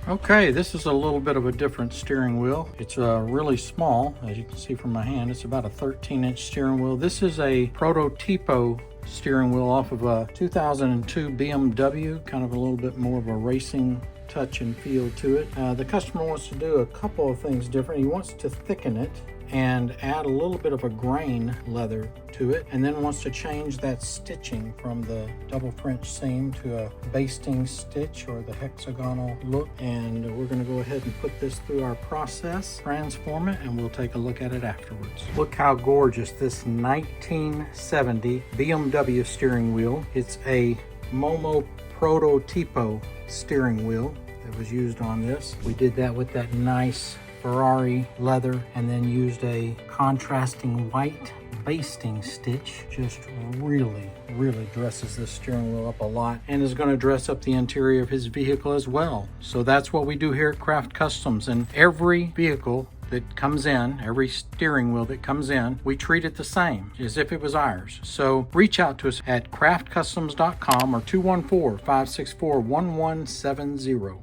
Okay, this is a little bit of a different steering wheel. It's really small, as you can see from my hand. It's about a 13-inch steering wheel. This is a Prototipo steering wheel off of a 2002 BMW, kind of a little bit more of a racing touch and feel to it. The customer wants to do a couple of things different. He wants to thicken it and add a little bit of a grain leather to it, and then wants to change that stitching from the double French seam to a basting stitch or the hexagonal look. And we're going to go ahead and put this through our process, transform it, and we'll take a look at it afterwards. Look how gorgeous this 1970 BMW steering wheel. It's a Momo Prototipo steering wheel that was used on this. We did that with that nice Ferrari leather and then used a contrasting white basting stitch. Just really dresses this steering wheel up a lot and is going to dress up the interior of his vehicle as well. So that's what we do here at Craft Customs, and every vehicle that comes in, every steering wheel that comes in, we treat it the same as if it was ours. So reach out to us at craftcustoms.com or 214-564-1170.